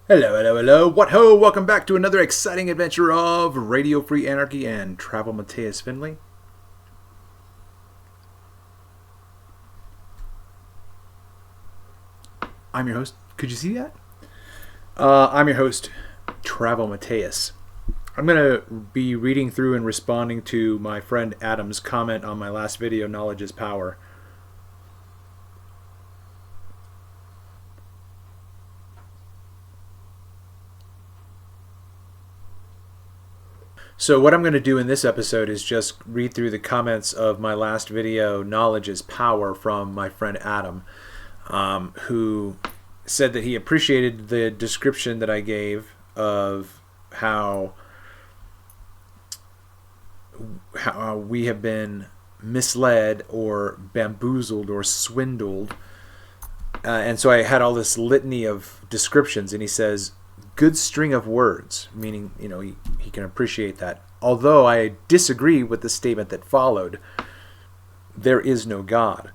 Hello, hello, hello. What ho? Welcome back to another exciting adventure of Radio Free Anarchy and Travel Mateus Finley. I'm your host. Could you see that? I'm your host, Travel Mateus. I'm going to be reading through and responding to my friend Adam's comment on my last video, Knowledge is Power. So what I'm going to do in this episode is just read through the comments of my last video, Knowledge is Power, from my friend Adam, who said that he appreciated the description that I gave of how we have been misled or bamboozled or swindled. And so I had all this litany of descriptions, and he says, good string of words, meaning, he can appreciate that. Although I disagree with the statement that followed, there is no God.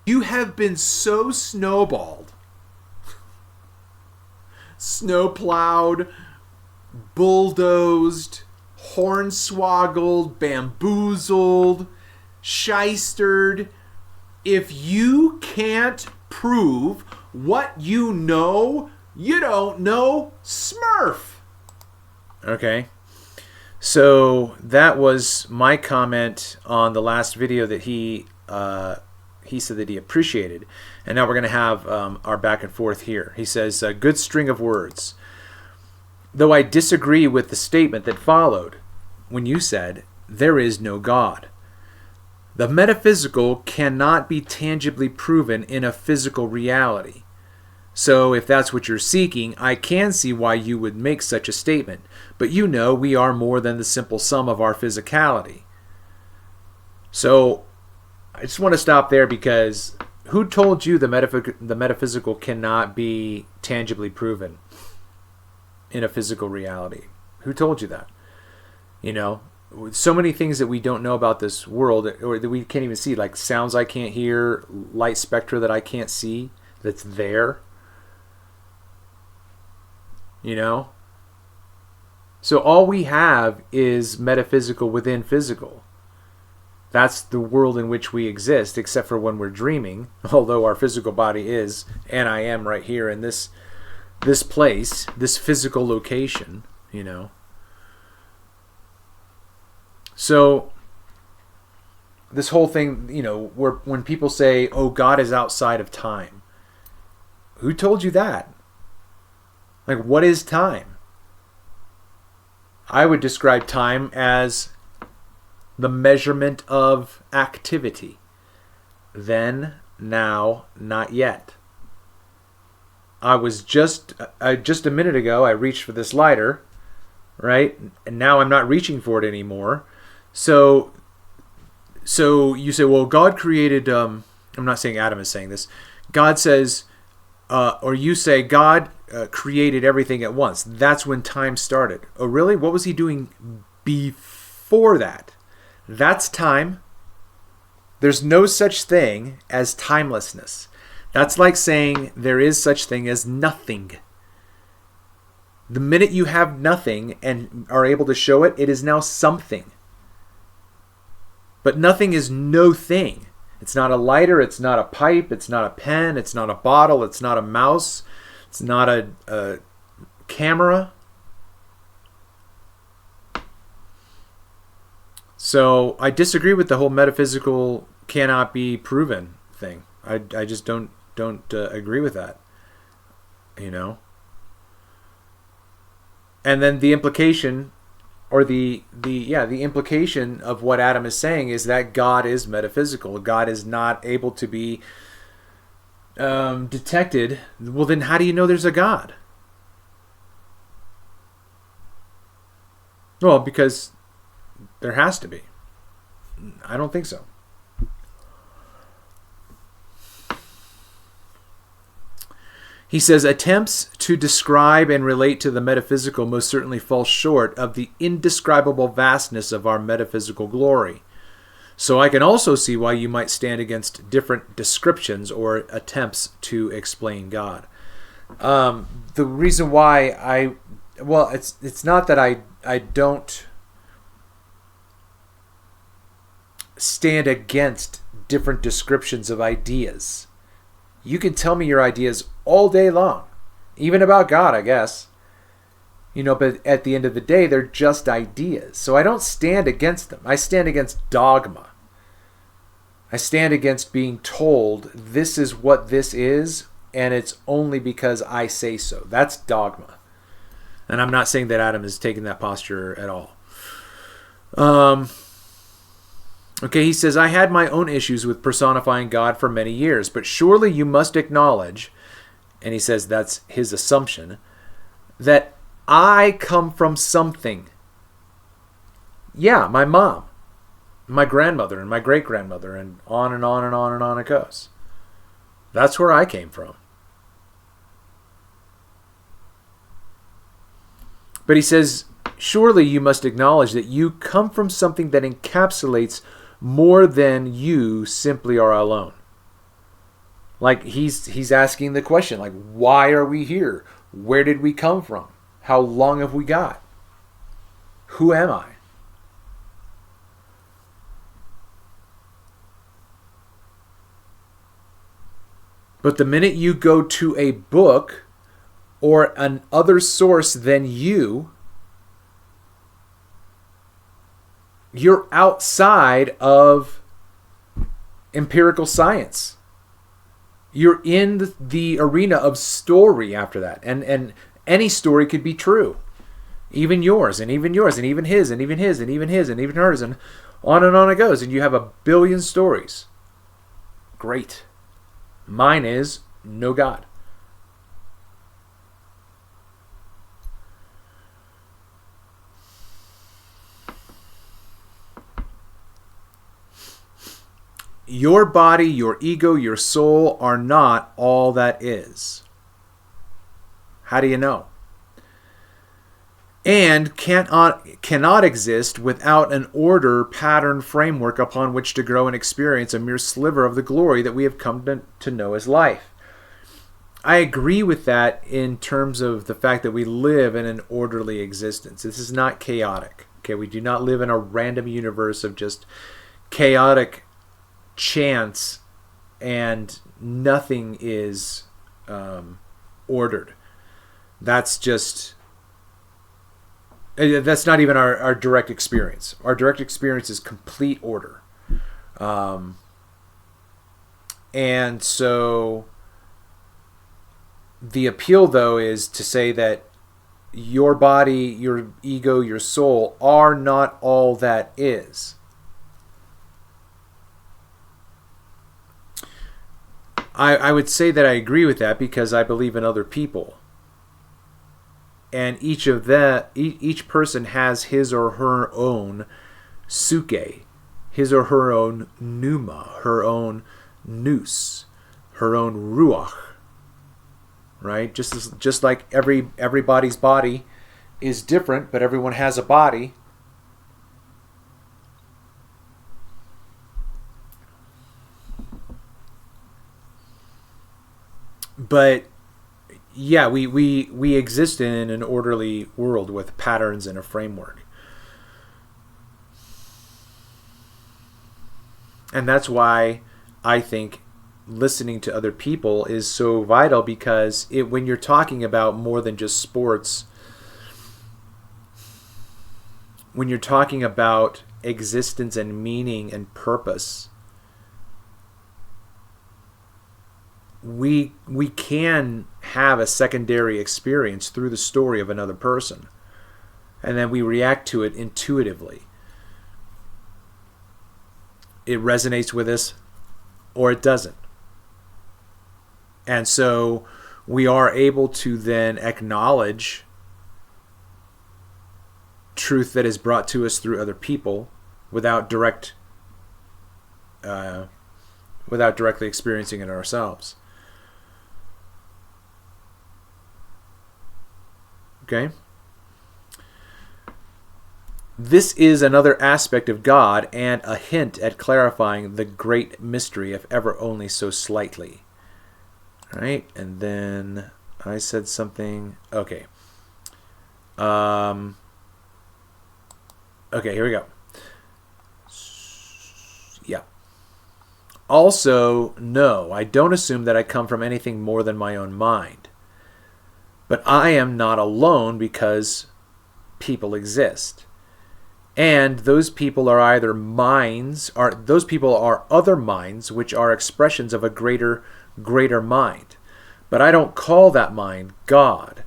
You have been so snowballed, snowplowed, bulldozed, hornswoggled, bamboozled, shystered. If you can't prove what you know, you don't know Smurf. Okay. So that was my comment on the last video that he said that he appreciated. And now we're going to have our back and forth here. He says, good string of words. Though I disagree with the statement that followed when you said, there is no God. The metaphysical cannot be tangibly proven in a physical reality. So if that's what you're seeking, I can see why you would make such a statement. But we are more than the simple sum of our physicality. So I just want to stop there, because who told you the metaphysical cannot be tangibly proven in a physical reality? Who told you that? So many things that we don't know about this world, or that we can't even see, like sounds I can't hear, light spectra that I can't see, that's there. So all we have is metaphysical within physical. That's the world in which we exist, except for when we're dreaming, although our physical body is, and I am right here in this place, this physical location, So this whole thing, when people say, oh, God is outside of time. Who told you that? Like, what is time? I would describe time as the measurement of activity. Then, now, not yet. I was just a minute ago, I reached for this lighter, right? And now I'm not reaching for it anymore. So you say, well, God created, I'm not saying Adam is saying this. God says, or you say God created everything at once. That's when time started. Oh, really? What was he doing before that? That's time. There's no such thing as timelessness. That's like saying there is such thing as nothing. The minute you have nothing and are able to show it, it is now something. But nothing is no thing. It's not a lighter, it's not a pipe, it's not a pen, it's not a bottle, it's not a mouse, it's not a camera. So I disagree with the whole metaphysical cannot be proven thing. I just don't agree with that. And then the implication, or the implication of what Adam is saying is that God is metaphysical. God is not able to be detected. Well, then how do you know there's a God? Well, because there has to be. I don't think so. He says, attempts to describe and relate to the metaphysical most certainly fall short of the indescribable vastness of our metaphysical glory. So I can also see why you might stand against different descriptions or attempts to explain God. the reason why it's not that I don't stand against different descriptions of ideas. You can tell me your ideas all day long, even about God, I guess. But at the end of the day, they're just ideas. So I don't stand against them. I stand against dogma. I stand against being told this is what this is, and it's only because I say so. That's dogma. And I'm not saying that Adam is taking that posture at all. Okay, he says, I had my own issues with personifying God for many years, but surely you must acknowledge, and he says that's his assumption, that I come from something. Yeah, my mom, my grandmother, and my great-grandmother, and on and on and on and on it goes. That's where I came from. But he says, surely you must acknowledge that you come from something that encapsulates more than you simply are alone. Like he's asking the question, like, why are we here? Where did we come from? How long have we got? Who am I? But the minute you go to a book or an other source than you're outside of empirical science. You're in the arena of story after that. And any story could be true. Even yours, and even yours, and even his, and even his, and even his, and even hers, and on it goes. And you have a billion stories. Great. Mine is no God. Your body, your ego, your soul are not all that is. How do you know? And cannot exist without an order, pattern, framework upon which to grow and experience a mere sliver of the glory that we have come to know as life. I agree with that in terms of the fact that we live in an orderly existence. This is not chaotic. Okay, we do not live in a random universe of just chaotic chance and nothing is ordered. That's not even our direct experience. Our direct experience is complete order. And so the appeal, though, is to say that your body, your ego, your soul are not all that is. I would say that I agree with that because I believe in other people. And each person has his or her own suke, his or her own pneuma, her own nous, her own ruach. Right? Just like everybody's body is different, but everyone has a body. But yeah, we exist in an orderly world with patterns and a framework. And that's why I think listening to other people is so vital, because when you're talking about more than just sports, when you're talking about existence and meaning and purpose, we can have a secondary experience through the story of another person, and then we react to it intuitively. It resonates with us or it doesn't. And so we are able to then acknowledge truth that is brought to us through other people without directly experiencing it ourselves. Okay? This is another aspect of God and a hint at clarifying the great mystery, if ever only so slightly. All right? And then I said something. Okay. Okay, here we go. Yeah. Also, no, I don't assume that I come from anything more than my own mind. But I am not alone because people exist. And those people are either those people are other minds which are expressions of a greater mind. But I don't call that mind God.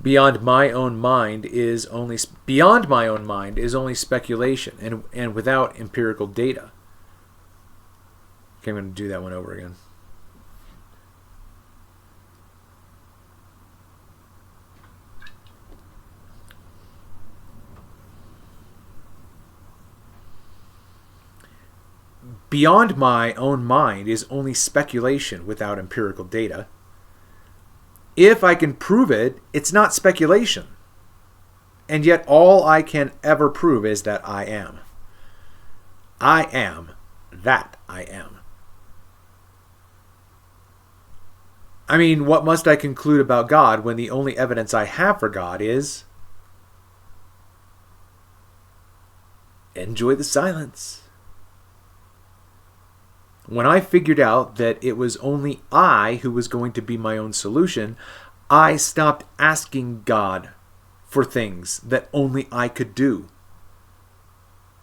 Beyond my own mind is only speculation and without empirical data. Okay, I'm going to do that one over again. Beyond my own mind is only speculation without empirical data. If I can prove it, it's not speculation. And yet all I can ever prove is that I am. I am that I am. I mean, what must I conclude about God when the only evidence I have for God is enjoy the silence? When I figured out that it was only I who was going to be my own solution, I stopped asking God for things that only I could do.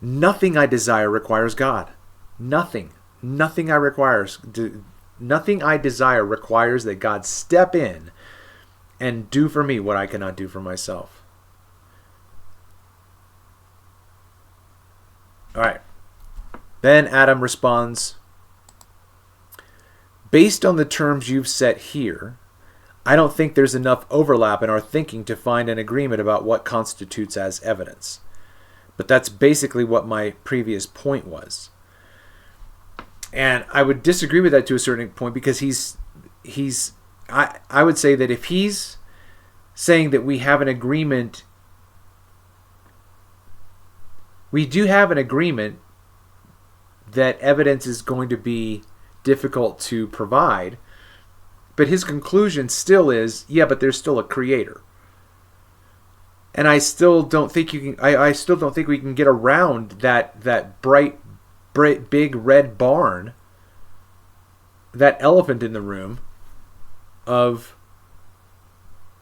Nothing I desire requires God. Nothing. Nothing I desire requires that God step in and do for me what I cannot do for myself. All right. Then Adam responds, based on the terms you've set here, I don't think there's enough overlap in our thinking to find an agreement about what constitutes as evidence. But that's basically what my previous point was. And I would disagree with that to a certain point because I would say that if he's saying that we have an agreement, we do have an agreement that evidence is going to be difficult to provide, but his conclusion still is, yeah, but there's still a creator. And I still don't think you can. I still don't think we can get around that bright, big red barn, that elephant in the room, of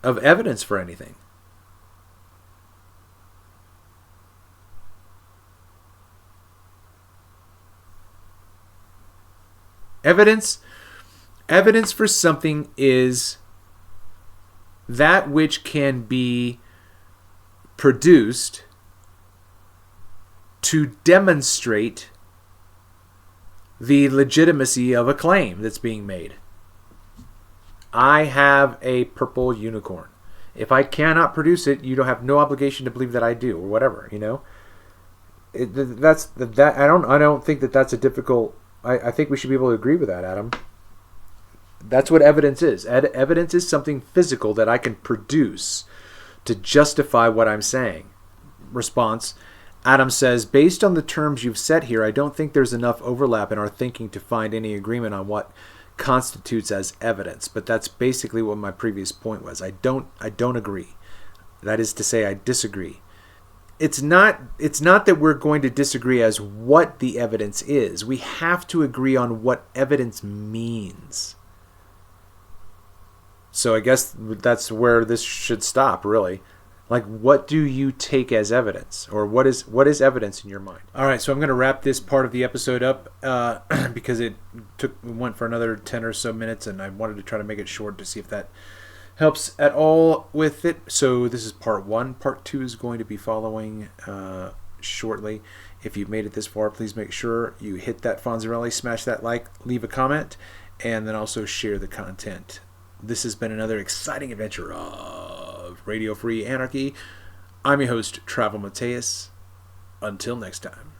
evidence for anything. Evidence for something is that which can be produced to demonstrate the legitimacy of a claim that's being made. I have a purple unicorn. If I cannot produce it, you don't have no obligation to believe that I do, or whatever. You know, I don't think that that's a difficult. I think we should be able to agree with that, Adam. That's what evidence is. Evidence is something physical that I can produce to justify what I'm saying. Response. Adam says, based on the terms you've set here, I don't think there's enough overlap in our thinking to find any agreement on what constitutes as evidence. But that's basically what my previous point was. I don't agree. That is to say, I disagree. It's not that we're going to disagree as what the evidence is. We have to agree on what evidence means. So I guess that's where this should stop, really. Like, what do you take as evidence? Or what is evidence in your mind? All right, so I'm going to wrap this part of the episode up because it went for another 10 or so minutes, and I wanted to try to make it short to see if that helps at all with it. So this is part 1. Part 2 is going to be following shortly. If you've made it this far, please make sure you hit that Fonzarelli, smash that like, leave a comment, and then also share the content. This has been another exciting adventure of Radio Free Anarchy. I'm your host, Trav-EL Mateus. Until next time.